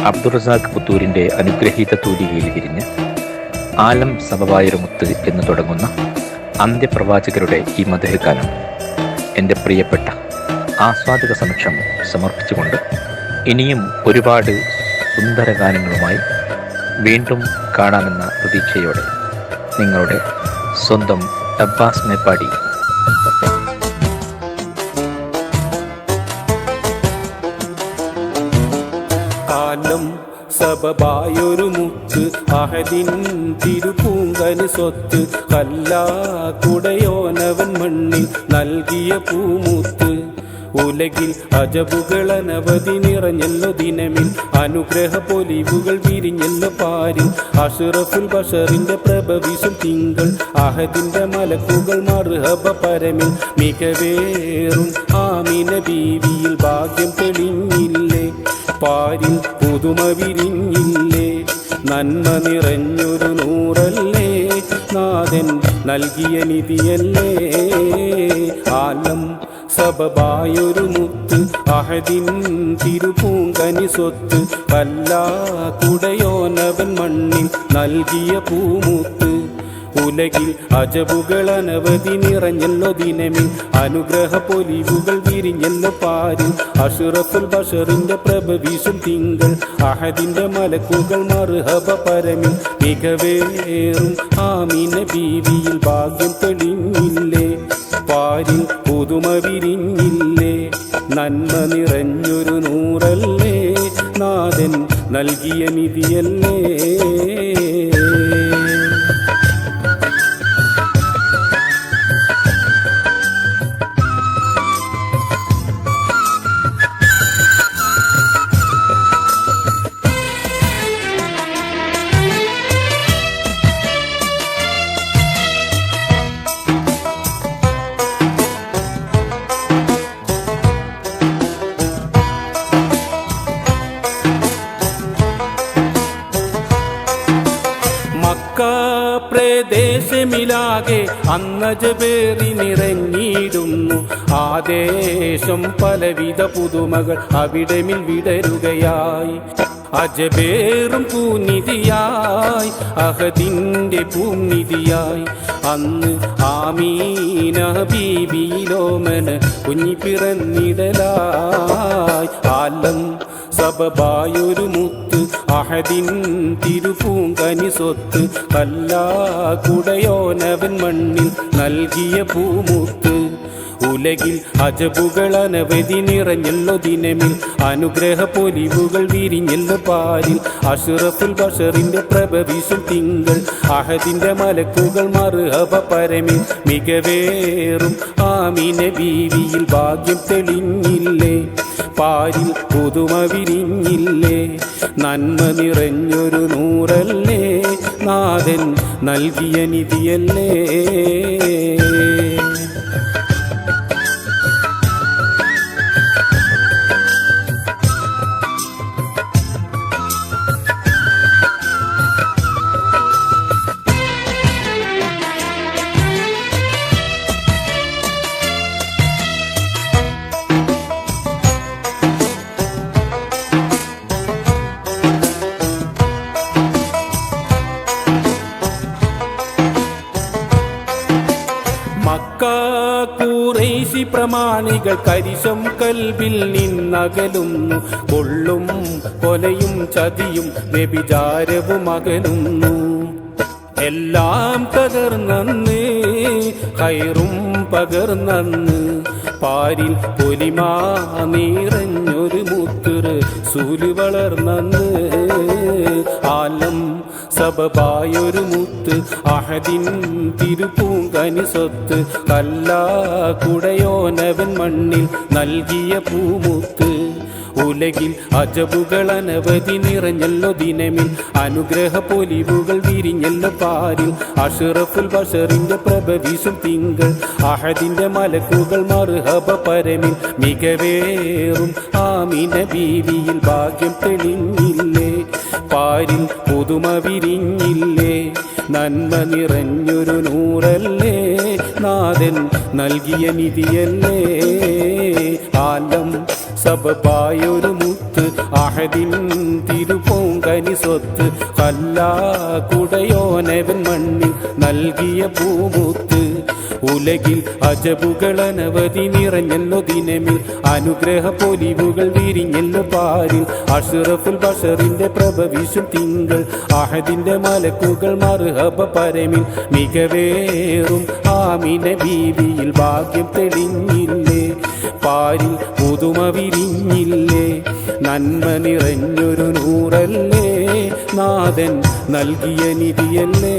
അബ്ദുറസാഖ് പുത്തൂരിൻ്റെ അനുഗ്രഹീത തൂലികയിൽ വിരിഞ്ഞ് ആലം സബവായൊരുമുത്ത് എന്ന് തുടങ്ങുന്ന അന്ത്യപ്രവാചകരുടെ ഈ മധുഹഗാനം എൻ്റെ പ്രിയപ്പെട്ട ആസ്വാദക സമക്ഷം സമർപ്പിച്ചുകൊണ്ട് ഇനിയും ഒരുപാട് സുന്ദര ഗാനങ്ങളുമായി വീണ്ടും കാണാമെന്ന പ്രതീക്ഷയോടെ നിങ്ങളുടെ സ്വന്തം അബ്ബാസ് മേപ്പാടി. കാലം സബബായൊരു മുത്ത് അഹദിൻ തിരുപൂങ്കന് സ്വത്ത് കല്ലാ കുടയോനവൻ മണ്ണിൽ നൽകിയ പൂമുത്ത്. ഉലകിൽ അജബുകൾ അനവധി നിറഞ്ഞല്ലോ ദിനമിൽ അനുഗ്രഹ പൊലിവുകൾ വിരിഞ്ഞല്ലോ പാരിൽ. അഷ്റഫുൽ ബഷറിന്റെ പ്രഭവിശും തിങ്കൾ അഹദിന്റെ മലക്കുകൾ മർഹബ പരമിൽ. മികവേറും ആമിന ബീവിയിൽ ഭാഗ്യം തെളിഞ്ഞില്ലേ, പാരിൽ പുതുമ വിരിഞ്ഞില്ലേ. നന്മ നിറഞ്ഞൊരു നൂറല്ലേ, നാഥൻ നൽകിയ നിധിയല്ലേ. ആലം സബബായൊരു മുത്ത് അഹദിൻ തിരുപൂങ്കനി സ്വത്ത് കല്ലാ കുടയോനവൻ മണ്ണിൽ നൽകിയ പൂമുത്ത്. ഉലകിൽ അജബുകൾ അനവധി നിറഞ്ഞല്ലോ ദിനമിൽ അനുഗ്രഹ പൊലിവുകൾ വിരിഞ്ഞല്ലോ പാരിൽ. അഷ്റഫുൽ ബഷറിന്റെ പ്രഭവിശും തിങ്കൾ അഹദിന്റെ മലക്കുകൾ മർഹബ പരമിൽ. മികവേറും ആമിന ബീവിയിൽ ഭാഗ്യം തെളിഞ്ഞില്ലേ, പാരിൽ പുതുമ വിരിഞ്ഞില്ലേ. നന്മ നിറഞ്ഞൊരു നൂറല്ലേ, നാഥൻ നൽകിയ നിധിയല്ലേ. പ്രദേശമിലാകെ അന്നജബേറി നിറഞ്ഞിടുന്നു. ആദേശം പലവിധ പുതുമകൾ അവിടമിൽ വിടരുകയായി. അജബേറും പൂനിധിയായി അഹദിന്റെ പൂനിധിയായി. അന്ന് ആമീന ബീബിയിലോമന കുഞ്ഞി പിറന്നിടലായി. ആലം സബബായൊരു മുത്ത് അഹദിൻ തിരുപൂങ്കനി സ്വത്ത് കല്ലാ കുടയോനവൻ മണ്ണിൽ നൽകിയ പൂമുത്ത്. ഉലകിൽ അജബുകൾ അനവധി നിറഞ്ഞല്ലോ ദിനമിൽ അനുഗ്രഹ പൊലിവുകൾ വിരിഞ്ഞല്ലോ പാരിൽ. അഷ്റഫുൽ ബഷറിന്റെ പ്രഭവിശും തിങ്കൾ അഹദിന്റെ മലക്കുകൾ മർഹബ പരമിൽ. മികവേറും ആമിന ബീവിയിൽ ഭാഗ്യം തെളിഞ്ഞില്ലേ, പാരിൽ പുതുമ വിരിഞ്ഞില്ലേ. നന്മ നിറഞ്ഞൊരു നൂറല്ലേ, നാഥൻ നൽകിയ നിധിയല്ലേ. ഖുറൈശി പ്രമാണികൾ കരിശം കൽബിൽ നിന്നകലുന്നു. കൊള്ളും കൊലയും ചതിയും വ്യഭിചാരവും അകലുന്നു. എല്ലാം തകർന്നന്ന് ഹൈറും പകർന്നന്ന് പാരിൽ പൊലിമാ നിറഞ്ഞൊരു മുത്തുറ് സൂല് വളർന്നന്ന്. ആലം സബബായൊരു മുത്ത് അഹദിൻ തിരുപൂങ്കനി സ്വത്ത് കല്ലാ കുടയോനവൻ മണ്ണിൽ നൽകിയ പൂമുത്ത്. ഉലകിൽ അജബുകൾ അനവധി നിറഞ്ഞല്ലോ ദിനമിൽ അനുഗ്രഹ പൊലിവുകൾ വിരിഞ്ഞല്ലോ പാരിൽ. അഷ്റഫുൽ ബഷറിന്റെ പ്രഭവിശും തിങ്കൾ അഹദിന്റെ മലക്കുകൾ മർഹബ പരമിൽ. മികവേറും ആമിന ബീവിയിൽ ഭാഗ്യം തെളിഞ്ഞില്ലേ, പാരിൽ പുതുമ വിരിഞ്ഞില്ലേ. നന്മ നിറഞ്ഞൊരു നൂറല്ലേ, നാഥൻ നൽകിയ നിധിയല്ലേ. ആലം സബബായൊരു മുത്ത് അഹദിൻ തിരുപൂങ്കനി സ്വത്ത് കല്ലാ കുടയോനവൻ മണ്ണിൽ നൽകിയ പൂമുത്ത് ഉലകിൽ അജബുകൾ അനവധി നിറഞ്ഞല്ലോ ദിനമിൽ അനുഗ്രഹ പൊലിവുകൾ വിരിഞ്ഞല്ലോ പാരിൽ അഷ്റഫുൽ ബഷറിന്റെ പ്രഭ വിഷും തിങ്കൾ അഹദിന്റെ മലക്കുകൾ മർഹബ പരമിൽ മികവേറും ആമിന ബീവിയിൽ ഭാഗ്യം തെളിഞ്ഞില്ലേ പാരിൽ പുതുമ വിരിഞ്ഞില്ലേ നന്മ നിറഞ്ഞൊരു നൂറല്ലേ നാഥൻ നൽകിയ നിധിയല്ലേ